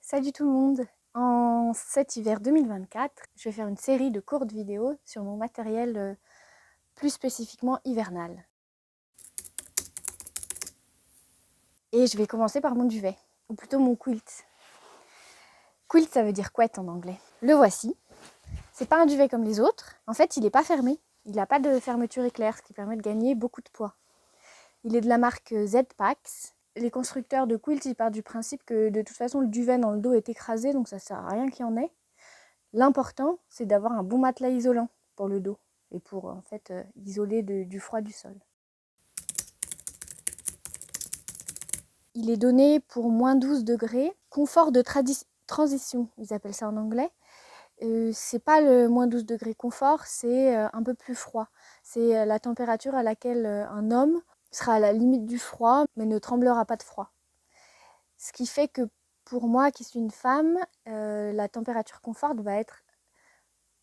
Salut tout le monde! En cet hiver 2024, je vais faire une série de courtes vidéos sur mon matériel plus spécifiquement hivernal. Et je vais commencer par mon duvet, ou plutôt mon quilt. Quilt, ça veut dire couette en anglais. Le voici. C'est pas un duvet comme les autres. En fait, il n'est pas fermé. Il n'a pas de fermeture éclair, ce qui permet de gagner beaucoup de poids. Il est de la marque Z-Pax. Les constructeurs de quilt, ils partent du principe que de toute façon, le duvet dans le dos est écrasé, donc ça sert à rien qu'il y en ait. L'important, c'est d'avoir un bon matelas isolant pour le dos et pour en fait isoler du froid du sol. Il est donné pour moins 12 degrés, confort de transition, ils appellent ça en anglais. C'est pas le moins 12 degrés confort, c'est un peu plus froid. C'est la température à laquelle un homme sera à la limite du froid, mais ne tremblera pas de froid. Ce qui fait que pour moi, qui suis une femme, la température confort va être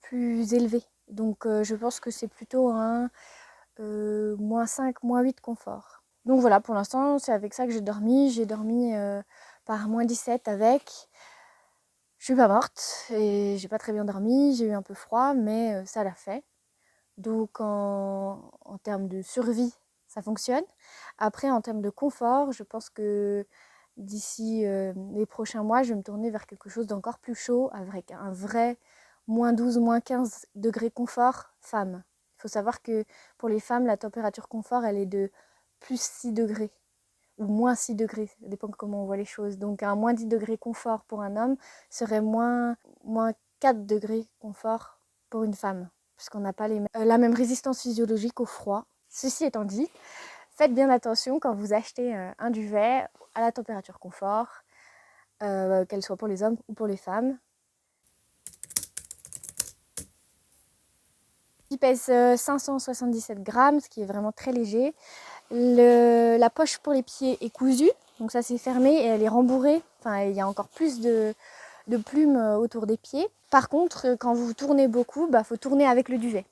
plus élevée. Donc je pense que c'est plutôt un moins 5, moins 8 confort. Donc voilà, pour l'instant, c'est avec ça que j'ai dormi. J'ai dormi par moins 17 avec. Je suis pas morte et j'ai pas très bien dormi. J'ai eu un peu froid, mais ça l'a fait. Donc en termes de survie, ça fonctionne. Après, en termes de confort, je pense que d'ici les prochains mois, je vais me tourner vers quelque chose d'encore plus chaud, avec un vrai moins 12, moins 15 degrés confort femme. Il faut savoir que pour les femmes, la température confort, elle est de plus 6 degrés ou moins 6 degrés, ça dépend de comment on voit les choses. Donc un moins 10 degrés confort pour un homme serait moins 4 degrés confort pour une femme, puisqu'on n'a pas la même résistance physiologique au froid. Ceci étant dit, faites bien attention quand vous achetez un duvet à la température confort, qu'elle soit pour les hommes ou pour les femmes. Il pèse 577 grammes, ce qui est vraiment très léger. La poche pour les pieds est cousue, donc ça c'est fermé et elle est rembourrée. Enfin, il y a encore plus de plumes autour des pieds. Par contre, quand vous tournez beaucoup, faut tourner avec le duvet.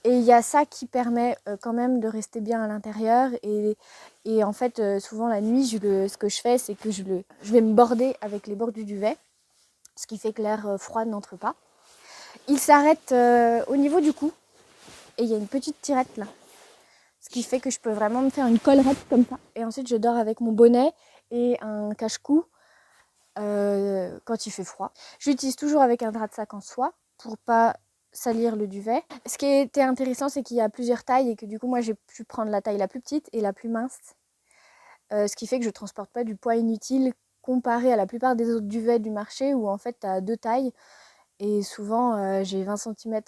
Et il y a ça qui permet quand même de rester bien à l'intérieur. Et en fait, souvent la nuit, ce que je fais, c'est que je vais me border avec les bords du duvet, ce qui fait que l'air froid n'entre pas. Il s'arrête au niveau du cou et il y a une petite tirette là. Ce qui fait que je peux vraiment me faire une collerette comme ça. Et ensuite, je dors avec mon bonnet et un cache-cou quand il fait froid. J'utilise toujours avec un drap de sac en soie pour pas salir le duvet. Ce qui était intéressant, c'est qu'il y a plusieurs tailles et que du coup, moi, j'ai pu prendre la taille la plus petite et la plus mince. Ce qui fait que je transporte pas du poids inutile comparé à la plupart des autres duvets du marché où en fait, tu as deux tailles. Et souvent, j'ai 20 cm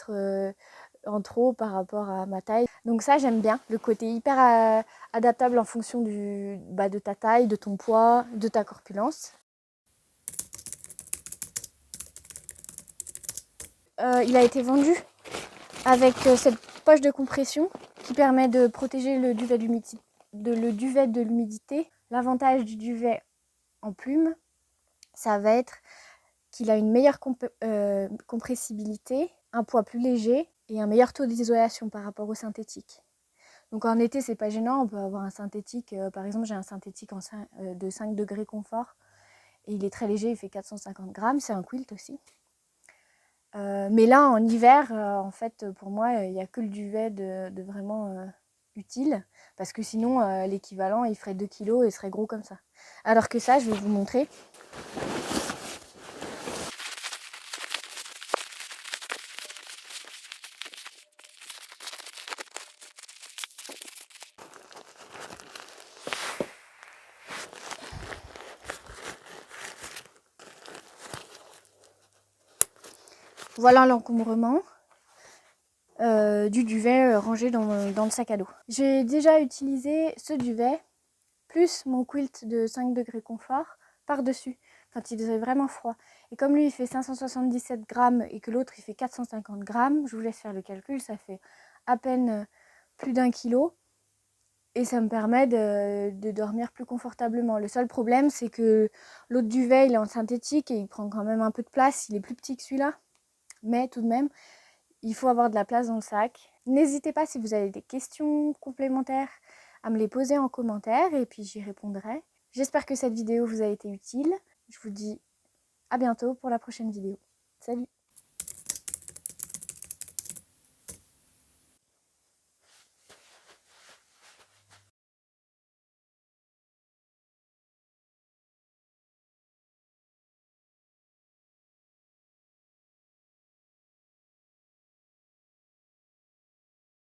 en trop par rapport à ma taille. Donc ça, j'aime bien. Le côté hyper adaptable en fonction de ta taille, de ton poids, de ta corpulence. Il a été vendu avec cette poche de compression qui permet de protéger le duvet de l'humidité. L'avantage du duvet en plume, ça va être qu'il a une meilleure compressibilité, un poids plus léger et un meilleur taux d'isolation par rapport au synthétique. Donc en été, c'est pas gênant, on peut avoir un synthétique, par exemple j'ai un synthétique de 5 degrés confort et il est très léger, il fait 450 grammes, c'est un quilt aussi. Mais là en hiver, en fait pour moi il n'y a que le duvet de vraiment utile, parce que sinon l'équivalent il ferait 2 kg et serait gros comme ça. Alors que ça, je vais vous montrer. Voilà l'encombrement du duvet rangé dans le sac à dos. J'ai déjà utilisé ce duvet plus mon quilt de 5 degrés confort par-dessus quand il faisait vraiment froid. Et comme lui il fait 577 grammes et que l'autre il fait 450 grammes, je vous laisse faire le calcul, ça fait à peine plus d'1 kilo. Et ça me permet de dormir plus confortablement. Le seul problème, c'est que l'autre duvet, il est en synthétique et il prend quand même un peu de place. Il est plus petit que celui-là. Mais tout de même, il faut avoir de la place dans le sac. N'hésitez pas, si vous avez des questions complémentaires, à me les poser en commentaire et puis j'y répondrai. J'espère que cette vidéo vous a été utile. Je vous dis à bientôt pour la prochaine vidéo. Salut!